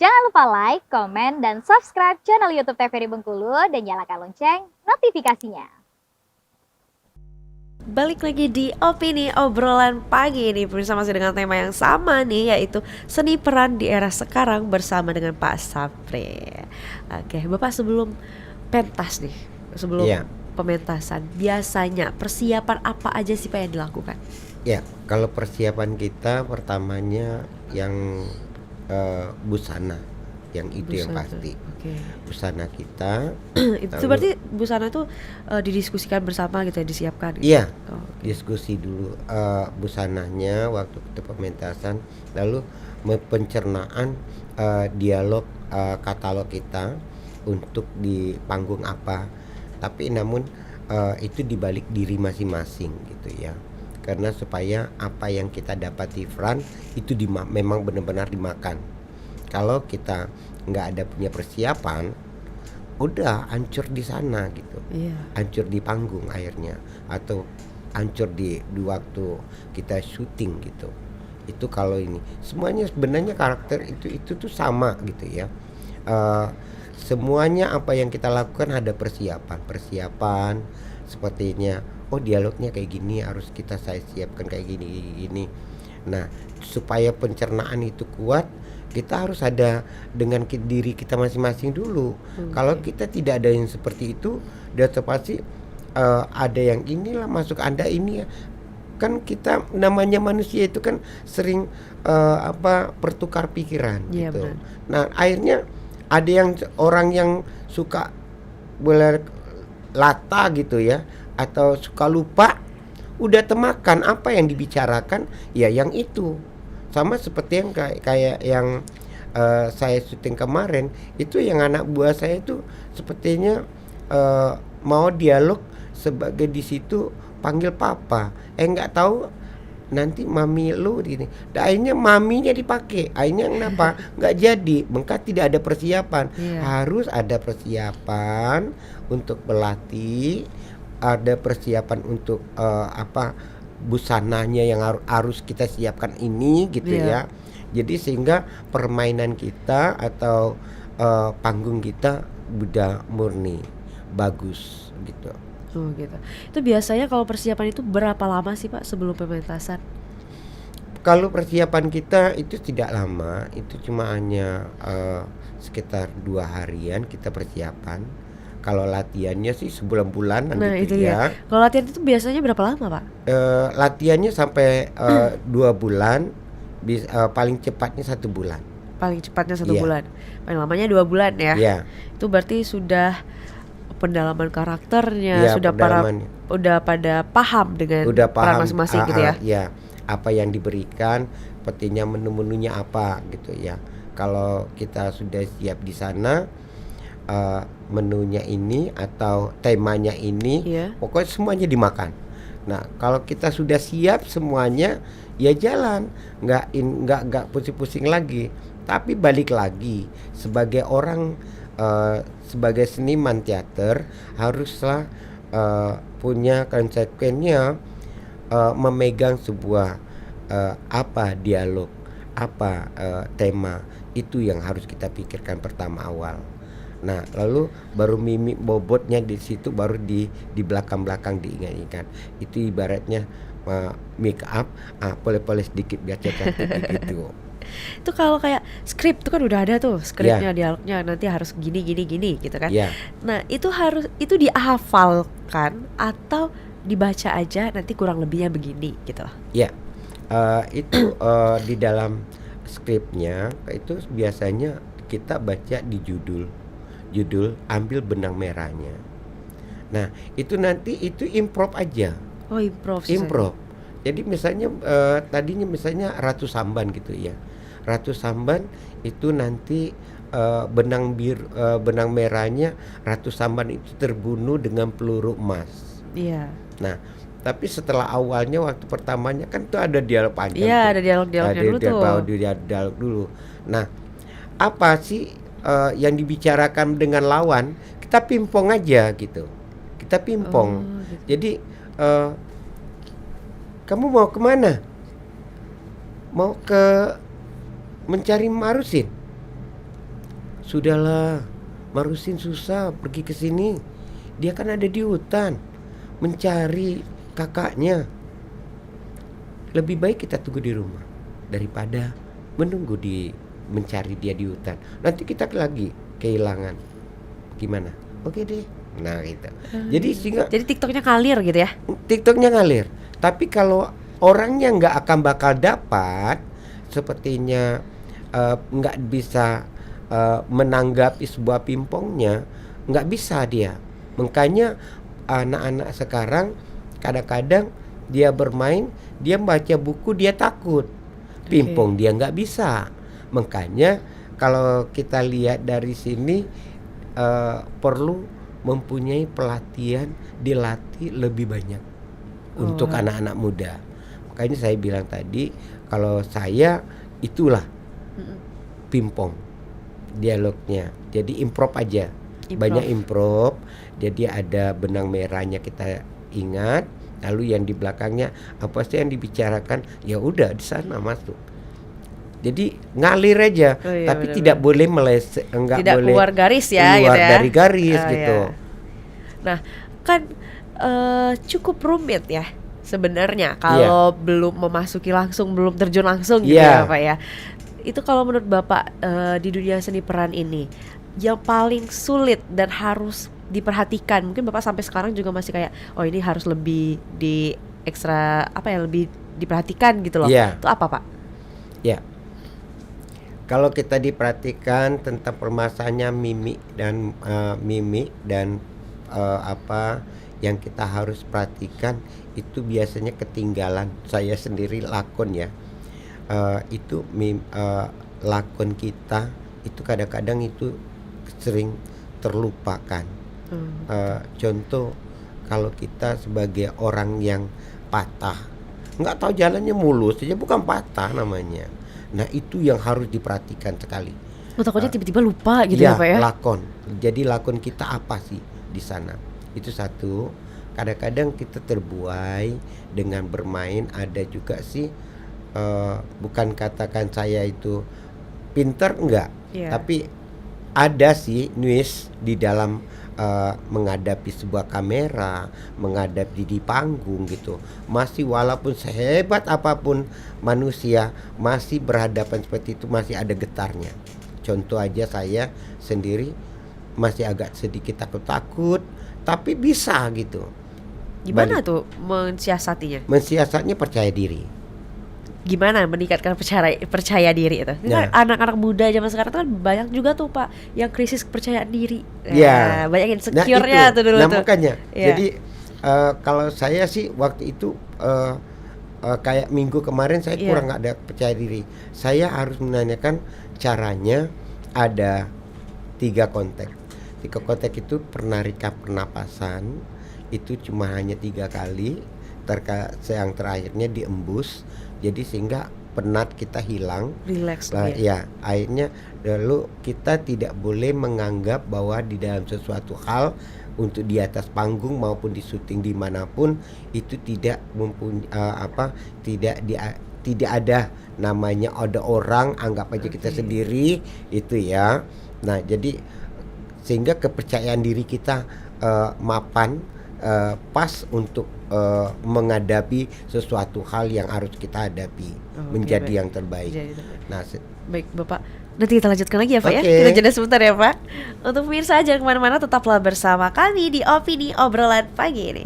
Jangan lupa like, komen, dan subscribe channel YouTube TVRI Bengkulu dan nyalakan lonceng notifikasinya. Balik lagi di Opini Obrolan Pagi ini bersama masih dengan tema yang sama nih, yaitu seni peran di era sekarang bersama dengan Pak Sapri. Oke, Bapak sebelum pentas nih, sebelum Iya. pementasan, biasanya persiapan apa aja sih Pak yang dilakukan? Ya, kalau persiapan kita pertamanya yang busana, yang itu yang Busana. pasti. Oke. Busana kita, Itu lalu berarti busana itu didiskusikan bersama gitu ya, disiapkan gitu? iya Oh, oke. diskusi dulu busananya waktu kita pementasan, lalu pencernaan dialog katalog kita untuk di panggung apa. Tapi namun itu dibalik diri masing-masing gitu ya. Karena supaya apa yang kita dapat di front itu memang benar-benar dimakan. Kalau kita nggak ada punya persiapan, udah hancur di sana gitu, Iya. hancur di panggung akhirnya, atau hancur di waktu kita syuting gitu. Itu kalau ini semuanya sebenarnya karakter itu tuh sama gitu ya. Semuanya apa yang kita lakukan ada persiapan sepertinya. Oh, dialognya kayak gini, harus saya siapkan kayak gini. Nah, supaya pencernaan itu kuat, kita harus ada dengan diri kita masing-masing dulu. Kalau kita tidak ada yang seperti itu, udah pasti ada yang inilah masuk Anda ini ya. Kan kita namanya manusia itu kan sering pertukar pikiran Iya, gitu. benar. Nah, akhirnya ada yang orang yang suka lata gitu ya, atau suka lupa, udah temakan apa yang dibicarakan ya yang itu. Sama seperti yang kayak yang saya syuting kemarin itu, yang anak buah saya itu sepertinya mau dialog sebagai di situ panggil papa, nggak tahu nanti mami lu gini. Akhirnya maminya dipakai. Akhirnya kenapa? Nggak jadi. Maka tidak ada persiapan. Iya. Harus ada persiapan untuk pelatih, ada persiapan untuk busananya yang harus kita siapkan ini gitu Iya. ya. Jadi sehingga permainan kita atau panggung kita udah murni bagus gitu. Oh gitu. Itu biasanya kalau persiapan itu berapa lama sih Pak sebelum pementasan? Kalau persiapan kita itu tidak lama, itu cuma hanya sekitar 2 harian kita persiapan. Kalau latihannya sih sebulan-bulanan Nah itu gitu dia. ya. Kalau latihan itu biasanya berapa lama Pak? Latihannya sampai 2 bulan, paling cepatnya 1 bulan. Paling cepatnya 1 Iya. bulan. Paling lamanya 2 bulan ya. Iya. Itu berarti sudah pendalaman karakternya, Iya, sudah pendalaman. udah pada paham dengan Udah peran paham masing-masing gitu ya. ya, apa yang diberikan, sepertinya menu-menunya apa gitu ya. Kalau kita sudah siap di sana, menunya ini atau temanya ini, Iya. pokoknya semuanya dimakan. Nah, kalau kita sudah siap semuanya, ya jalan, nggak pusing-pusing lagi. Tapi balik lagi, sebagai orang, sebagai seniman teater haruslah punya konsekuensinya, memegang sebuah dialog, tema itu yang harus kita pikirkan pertama awal. Nah, lalu baru mimik bobotnya di situ, baru di belakang-belakang diingat-ingat. Itu ibaratnya make up, poles-poles sedikit biar cantik gitu. Itu kalau kayak skrip itu kan udah ada tuh skripnya, Iya. dialognya nanti harus gini gitu kan. Iya. Nah itu dihafalkan atau dibaca aja nanti kurang lebihnya begini gitu loh. Ya, itu di dalam skripnya itu biasanya kita baca di judul, ambil benang merahnya. Nah, itu nanti itu improv aja, Oh improv sih. improv. Jadi misalnya tadinya misalnya Ratu Samban gitu ya. Ratu Samban itu nanti benang merahnya Ratu Samban itu terbunuh dengan peluru emas. Iya. Nah, tapi setelah awalnya waktu pertamanya kan tuh ada dialog panjang Iya tuh. ada dialognya dulu tuh. Dialog dulu. Nah, apa sih yang dibicarakan dengan lawan? Kita pingpong aja gitu. Kita pingpong. Oh, gitu. Jadi kamu mau kemana? Mau ke mencari Marusin? sudahlah, Marusin susah pergi ke sini. Dia kan ada di hutan mencari kakaknya. Lebih baik kita tunggu di rumah daripada menunggu mencari dia di hutan. Nanti kita lagi kehilangan. Gimana? Oke deh. Nah gitu. Jadi TikToknya ngalir gitu ya? TikToknya ngalir. Tapi kalau orangnya nggak akan bakal dapat, sepertinya nggak bisa menanggapi sebuah pingpongnya, nggak bisa dia. Makanya anak-anak sekarang kadang-kadang dia bermain, dia baca buku, dia takut. Pingpong dia nggak bisa. Makanya kalau kita lihat dari sini perlu mempunyai pelatihan, dilatih lebih banyak untuk anak-anak muda. Makanya saya bilang tadi, kalau saya itulah pingpong dialognya. Jadi improv aja. Banyak improv. Jadi ada benang merahnya kita ingat, lalu yang di belakangnya apa sih yang dibicarakan, ya udah di sana masuk. Jadi ngalir aja, tapi bener-bener tidak boleh meleset, tidak boleh keluar garis ya, keluar gitu ya? dari garis gitu. Ya. Nah, kan cukup rumit ya sebenarnya kalau belum memasuki langsung, belum terjun langsung gitu ya Pak ya. Itu kalau menurut Bapak di dunia seni peran ini yang paling sulit dan harus diperhatikan, mungkin Bapak sampai sekarang juga masih kayak, oh ini harus lebih di ekstra lebih diperhatikan gitu loh. Itu apa Pak? Ya. Kalau kita diperhatikan tentang permasalahannya mimik dan apa yang kita harus perhatikan, itu biasanya ketinggalan. Saya sendiri lakon ya, itu lakon kita itu kadang-kadang itu sering terlupakan. Contoh, kalau kita sebagai orang yang patah, nggak tahu jalannya mulus aja, bukan patah namanya. Nah itu yang harus diperhatikan sekali. Takutnya tiba-tiba lupa gitu ya Pak ya? Lakon. Jadi lakon kita apa sih di sana? Itu satu. Kadang-kadang kita terbuai dengan bermain. Ada juga sih, bukan katakan saya itu pinter, enggak. Tapi ada sih nuis di dalam menghadapi sebuah kamera, menghadapi di panggung gitu. Masih walaupun sehebat apapun manusia, masih berhadapan seperti itu, masih ada getarnya. Contoh aja, saya sendiri masih agak sedikit takut-takut, tapi bisa gitu. Gimana tuh mensiasatinya? Mensiasatnya percaya diri. Gimana meningkatkan percaya diri itu? Anak-anak muda zaman sekarang kan banyak juga tuh Pak yang krisis kepercayaan diri. Banyak insecure-nya tuh dulu tuh. Makanya. Jadi kalau saya sih waktu itu kayak minggu kemarin saya kurang nggak ada percaya diri. Saya harus menanyakan caranya. Ada 3 konteks. 3 konteks itu penarikan pernapasan itu cuma hanya 3 kali. Yang terakhirnya diembus. Jadi sehingga penat kita hilang, relax ya. Akhirnya lalu kita tidak boleh menganggap bahwa di dalam sesuatu hal, untuk di atas panggung maupun di syuting dimanapun, itu tidak tidak ada namanya ada orang, anggap aja kita sendiri itu ya. Nah jadi sehingga kepercayaan diri kita mapan, pas untuk menghadapi sesuatu hal yang harus kita hadapi, menjadi yang terbaik. Nah, baik Bapak, nanti kita lanjutkan lagi ya Pak ya. Kita jeda sebentar ya Pak. Untuk pemirsa jangan kemana-mana, tetaplah bersama kami di Opini Obrolan Pagi ini.